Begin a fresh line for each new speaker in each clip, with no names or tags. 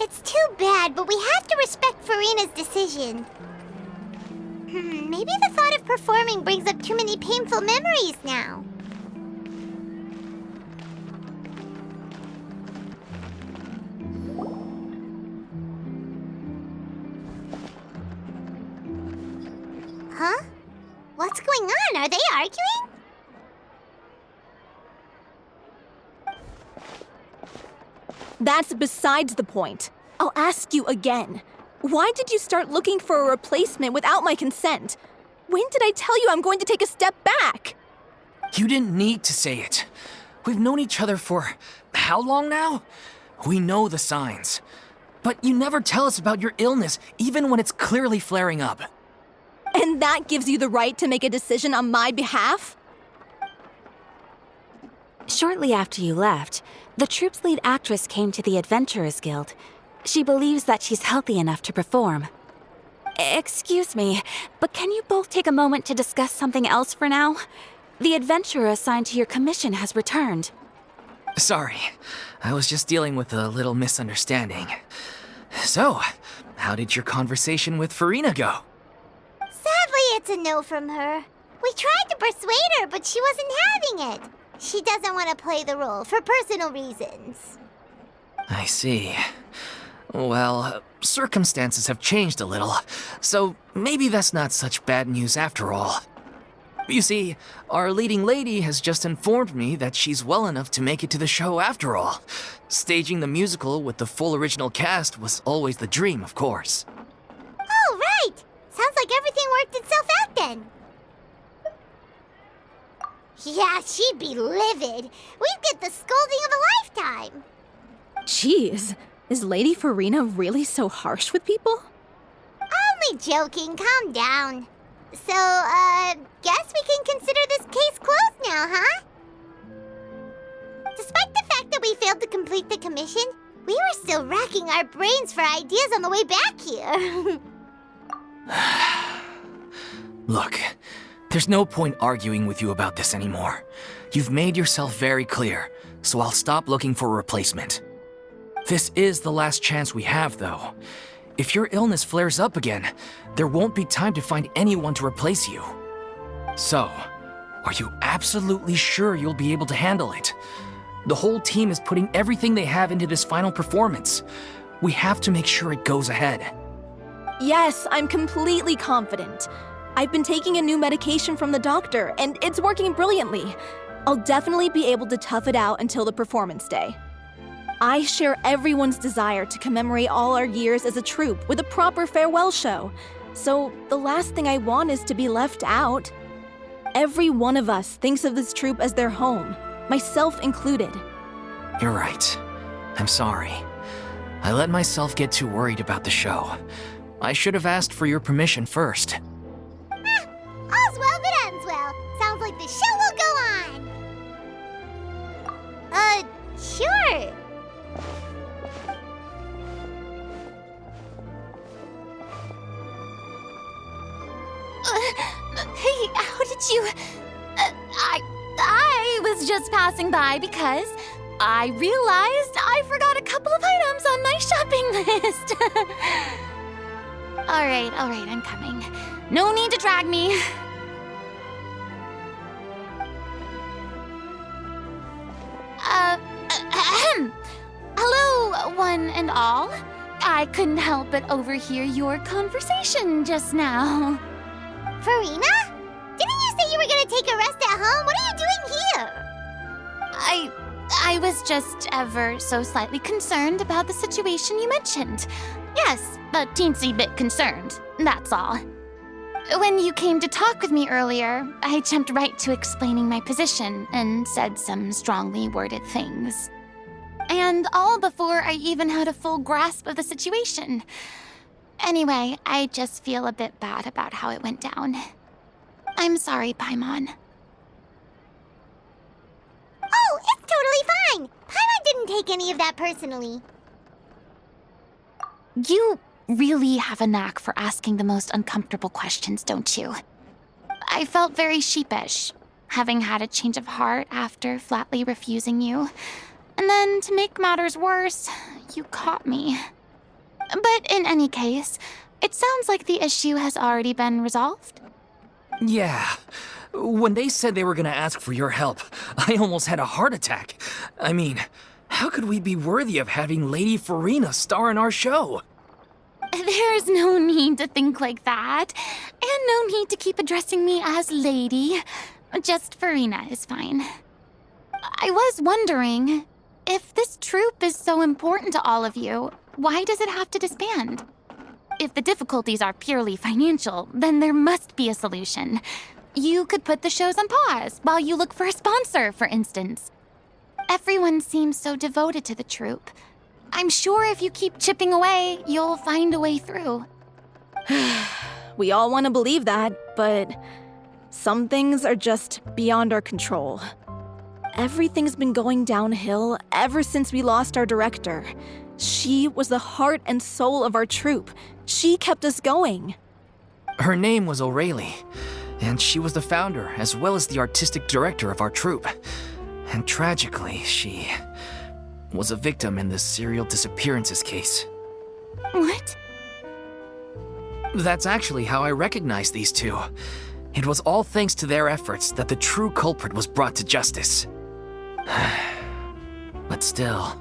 It's too bad, but we have to respect Farina's decision. Maybe the thought of performing brings up too many painful memories now. Huh? What's going on? Are they arguing?
That's besides the point. I'll ask you again. Why did you start looking for a replacement without my consent? When did I tell you I'm going to take a step back?
You didn't need to say it. We've known each other for how long now? We know the signs. But you never tell us about your illness, even when it's clearly flaring up.
And that gives you the right to make a decision on my behalf?
Shortly after you left, the troupe's lead actress came to the Adventurers Guild. She believes that she's healthy enough to perform. Excuse me, but can you both take a moment to discuss something else for now? The adventurer assigned to your commission has returned.
Sorry, I was just dealing with a little misunderstanding. So, how did your conversation with Farina go?
Sadly, it's a no from her. We tried to persuade her, but she wasn't having it. She doesn't want to play the role for personal reasons.
I see. Well, circumstances have changed a little, so maybe that's not such bad news after all. You see, our leading lady has just informed me that she's well enough to make it to the show after all. Staging the musical with the full original cast was always the dream, of course.
Oh, right! Sounds like everything worked itself out then. Yeah, she'd be livid. We'd get the scolding of a lifetime.
Jeez, is Lady Farina really so harsh with people?
Only joking, calm down. So, guess we can consider this case closed now, huh? Despite the fact that we failed to complete the commission, we were still racking our brains for ideas on the way back here.
Look, there's no point arguing with you about this anymore. You've made yourself very clear, so I'll stop looking for a replacement. This is the last chance we have, though. If your illness flares up again, there won't be time to find anyone to replace you. So, are you absolutely sure you'll be able to handle it? The whole team is putting everything they have into this final performance. We have to make sure it goes ahead.
Yes, I'm completely confident. I've been taking a new medication from the doctor, and it's working brilliantly. I'll definitely be able to tough it out until the performance day. I share everyone's desire to commemorate all our years as a troupe with a proper farewell show. So the last thing I want is to be left out. Every one of us thinks of this troupe as their home, myself included.
You're right. I'm sorry. I let myself get too worried about the show. I should have asked for your permission first.
All's well that ends well. Sounds like the show will go on. Sure.
Hey, how did you... I was just passing by because I realized I forgot a couple of items on my shopping list. All right, I'm coming. No need to drag me. Hello, one and all. I couldn't help but overhear your conversation just now.
Farina? Didn't you say you were gonna take a rest at home? What are you doing here?
I was just ever so slightly concerned about the situation you mentioned. Yes, a teensy bit concerned, that's all. When you came to talk with me earlier, I jumped right to explaining my position and said some strongly worded things. And all before I even had a full grasp of the situation. Anyway, I just feel a bit bad about how it went down. I'm sorry, Paimon.
Oh, it's totally fine. Paimon didn't take any of that personally.
You really have a knack for asking the most uncomfortable questions, don't you? I felt very sheepish, having had a change of heart after flatly refusing you. And then, to make matters worse, you caught me. But in any case, it sounds like the issue has already been resolved.
Yeah. When they said they were gonna ask for your help, I almost had a heart attack. I mean, how could we be worthy of having Lady Farina star in our show?
There's no need to think like that, and no need to keep addressing me as lady. Just Farina is fine. I was wondering, if this troupe is so important to all of you, why does it have to disband? If the difficulties are purely financial, then there must be a solution. You could put the shows on pause while you look for a sponsor, for instance. Everyone seems so devoted to the troupe. I'm sure if you keep chipping away, you'll find a way through.
We all want to believe that, but some things are just beyond our control. Everything's been going downhill ever since we lost our director. She was the heart and soul of our troupe. She kept us going.
Her name was O'Reilly, and she was the founder as well as the artistic director of our troupe. And tragically, she was a victim in the serial disappearances case.
What?
That's actually how I recognized these two. It was all thanks to their efforts that the true culprit was brought to justice. But still,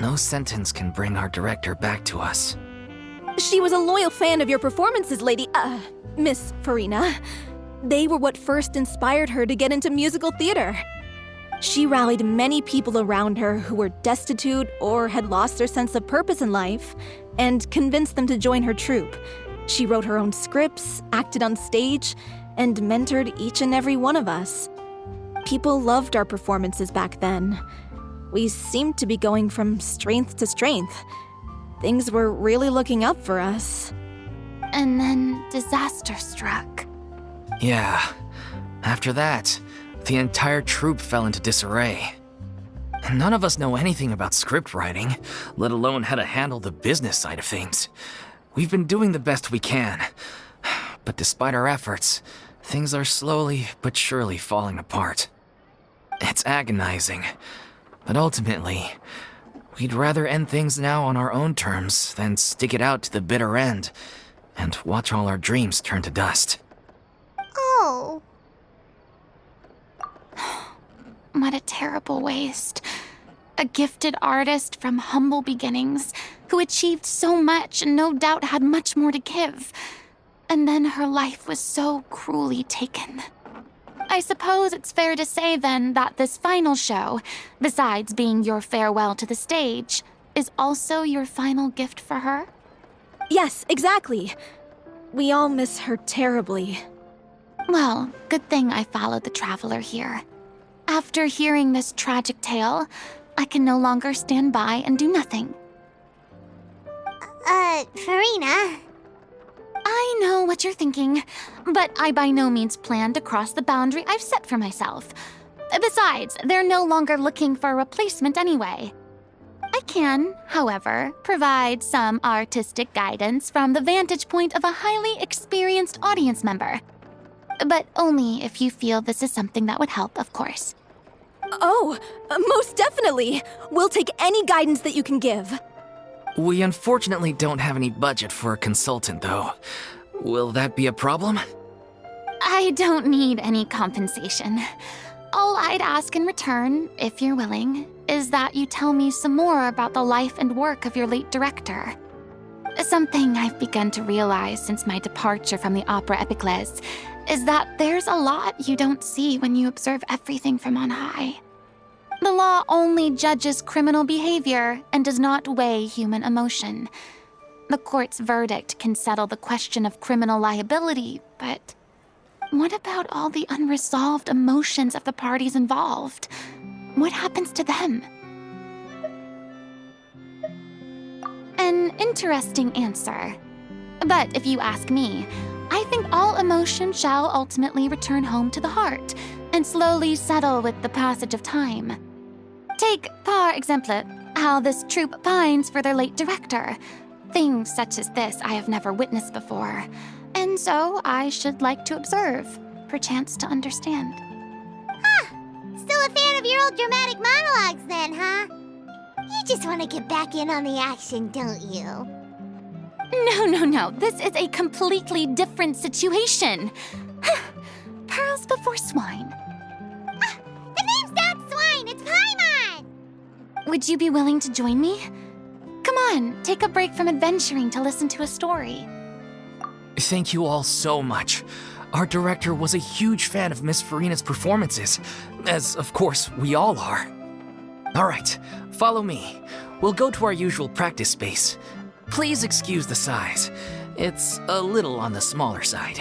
no sentence can bring our director back to us.
She was a loyal fan of your performances, Miss Farina. They were what first inspired her to get into musical theater. She rallied many people around her who were destitute or had lost their sense of purpose in life, and convinced them to join her troupe. She wrote her own scripts, acted on stage, and mentored each and every one of us. People loved our performances back then. We seemed to be going from strength to strength. Things were really looking up for us.
And then disaster struck.
Yeah. After that, the entire troupe fell into disarray. None of us know anything about script writing, let alone how to handle the business side of things. We've been doing the best we can. But despite our efforts, things are slowly but surely falling apart. It's agonizing. But ultimately, we'd rather end things now on our own terms than stick it out to the bitter end and watch all our dreams turn to dust.
Oh.
What a terrible waste. A gifted artist from humble beginnings who achieved so much and no doubt had much more to give. And then her life was so cruelly taken. I suppose it's fair to say then that this final show, besides being your farewell to the stage, is also your final gift for her?
Yes, exactly. We all miss her terribly.
Well, good thing I followed the traveler here. After hearing this tragic tale, I can no longer stand by and do nothing.
Farina.
I know what you're thinking, but I by no means plan to cross the boundary I've set for myself. Besides, they're no longer looking for a replacement anyway. I can, however, provide some artistic guidance from the vantage point of a highly experienced audience member. But only if you feel this is something that would help, of course.
Oh, most definitely. We'll take any guidance that you can give.
We unfortunately don't have any budget for a consultant, though. Will that be a problem?
I don't need any compensation. All I'd ask in return, if you're willing, is that you tell me some more about the life and work of your late director. Something I've begun to realize since my departure from the Opera Epiclese is that there's a lot you don't see when you observe everything from on high. The law only judges criminal behavior and does not weigh human emotion. The court's verdict can settle the question of criminal liability, but what about all the unresolved emotions of the parties involved? What happens to them? An interesting answer. But if you ask me, I think all emotion shall ultimately return home to the heart and slowly settle with the passage of time. Take, par exemple, how this troupe pines for their late director. Things such as this I have never witnessed before, and so I should like to observe, perchance to understand.
Still a fan of your old dramatic monologues then, huh? You just want to get back in on the action, don't you?
No. This is a completely different situation. Pearls before swine.
The name's not Swine, it's Paimon!
Would you be willing to join me? Come on, take a break from adventuring to listen to a story.
Thank you all so much. Our director was a huge fan of Miss Farina's performances, as of course we all are. Alright, follow me. We'll go to our usual practice space. Please excuse the size. It's a little on the smaller side.